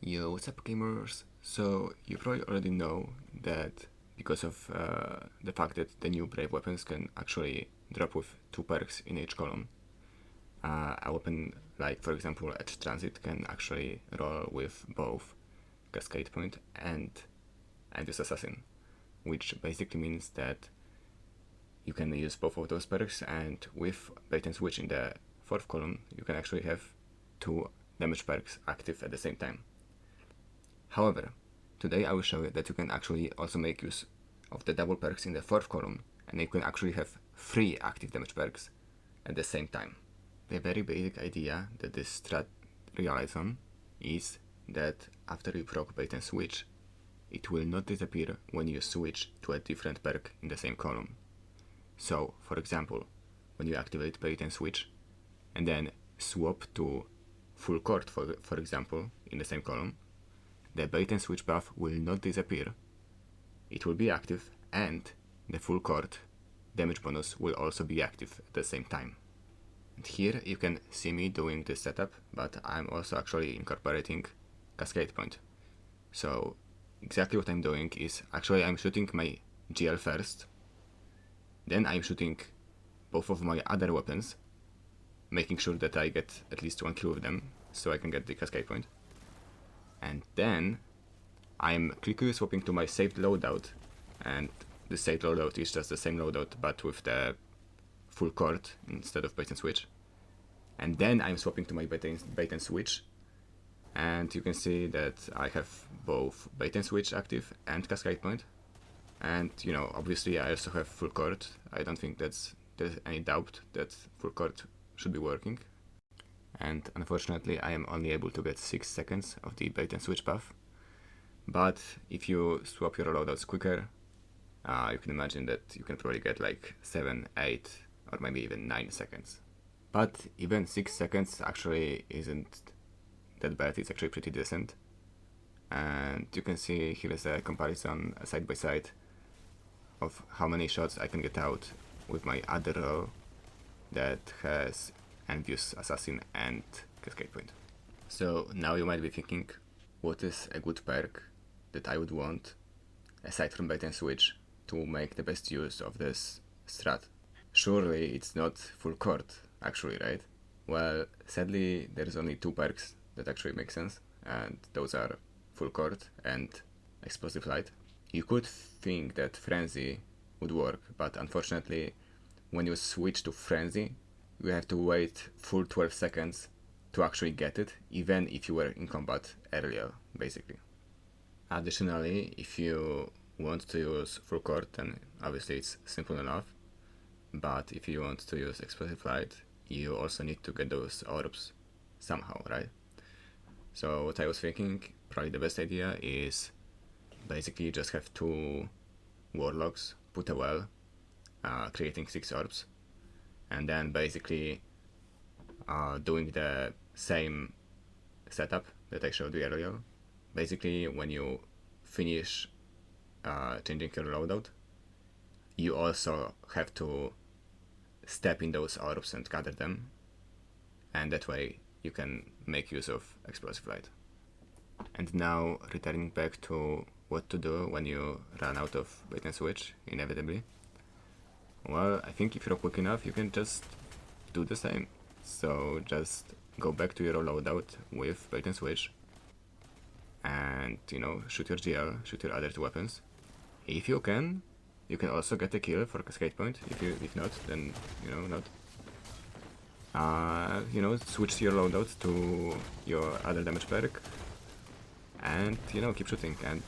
Yo, what's up, gamers? So, you probably already know that because of the fact that the new Brave weapons can actually drop with 2 perks in each column, a weapon like, for example, Edge Transit can actually roll with both Cascade Point and Envious Assassin, which basically means that you can use both of those perks, and with Bait and Switch in the 4th column, you can actually have 2 damage perks active at the same time. However, today I will show you that you can actually also make use of the double perks in the 4th column, and you can actually have 3 active damage perks at the same time. The very basic idea that this strat relies on is that after you proc Bait and Switch, it will not disappear when you switch to a different perk in the same column. So, for example, when you activate Bait and Switch, and then swap to Full Court, for example, in the same column, the Bait and Switch buff will not disappear. It will be active, and the Full Court damage bonus will also be active at the same time. And here you can see me doing this setup, but I'm also actually incorporating Cascade Point. So exactly what I'm doing is actually I'm shooting my GL first, then I'm shooting both of my other weapons, making sure that I get at least 1 kill with them so I can get the Cascade Point. And then I'm quickly swapping to my saved loadout, and the saved loadout is just the same loadout but with the Full Court instead of Bait and Switch. And then I'm swapping to my Bait and Switch, and you can see that I have both Bait and Switch active and Cascade Point. And obviously I also have Full Court. I don't think there's any doubt that Full Court should be working. And unfortunately I am only able to get 6 seconds of the Bait and Switch buff. But if you swap your loadouts quicker, you can imagine that you can probably get like 7, 8, or maybe even 9 seconds. But even 6 seconds actually isn't that bad, it's actually pretty decent. And you can see here is a comparison side by side of how many shots I can get out with my other roll that has Envious Assassin and Cascade Point. So now you might be thinking, what is a good perk that I would want, aside from Bait and Switch, to make the best use of this strat? Surely it's not Full Court, actually, right? Well, sadly there's only 2 perks that actually make sense, and those are Full Court and Explosive Light. You could think that Frenzy would work, but unfortunately when you switch to Frenzy, you have to wait full 12 seconds to actually get it, even if you were in combat earlier, basically. Additionally, if you want to use Full Court, then obviously it's simple enough, but if you want to use Explosive Light, you also need to get those orbs somehow, right? So what I was thinking, probably the best idea is basically just have 2 Warlocks put a well, creating 6 orbs, and then basically doing the same setup that I showed you earlier. Basically, when you finish changing your loadout, you also have to step in those orbs and gather them, and that way you can make use of Explosive Light. And now returning back to what to do when you run out of Bait and Switch, inevitably. Well, I think if you're quick enough, you can just do the same. So just go back to your loadout with Bait and Switch, and shoot your GL, shoot your other 2 weapons. If you can also get a kill for Cascade Point. If not, then not. Switch your loadout to your other damage perk, and keep shooting. And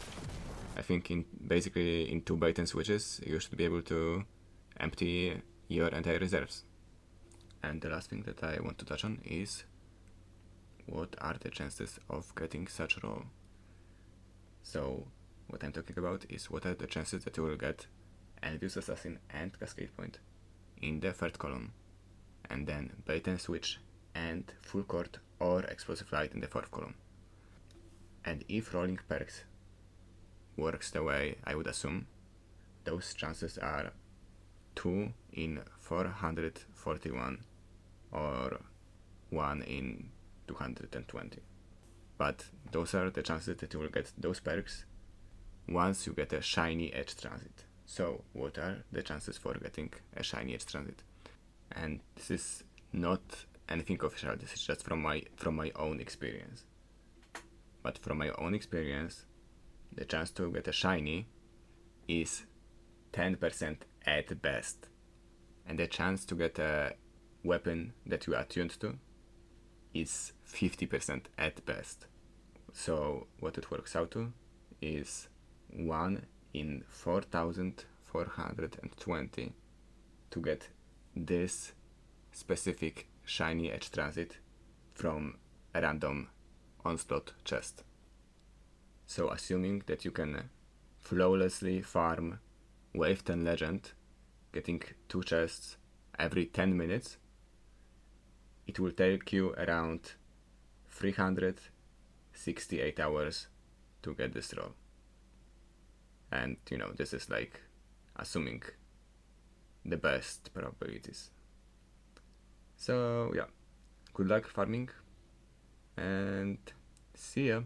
I think basically in 2 Bait and Switches you should be able to empty your entire reserves. And the last thing that I want to touch on is, what are the chances of getting such a roll? So what I'm talking about is, what are the chances that you will get Envious Assassin and Cascade Point in the 3rd column, and then Bait and Switch and Full Court or Explosive Light in the 4th column. And if rolling perks works the way I would assume, those chances are 2 in 441 or 1 in 220. But those are the chances that you will get those perks once you get a shiny edge transit. So what are the chances for getting a shiny edge transit? And this is not anything official, this is just from my own experience. But from my own experience, the chance to get a shiny is 10% at best. And the chance to get a weapon that you are tuned to is 50% at best. So what it works out to is 1 in 4,420 to get this specific shiny edge transit from a random onslaught chest. So assuming that you can flawlessly farm Wave 10 Legend, getting 2 chests every 10 minutes, it will take you around 368 hours to get this roll. And this is like assuming the best probabilities. So yeah, good luck farming and see ya.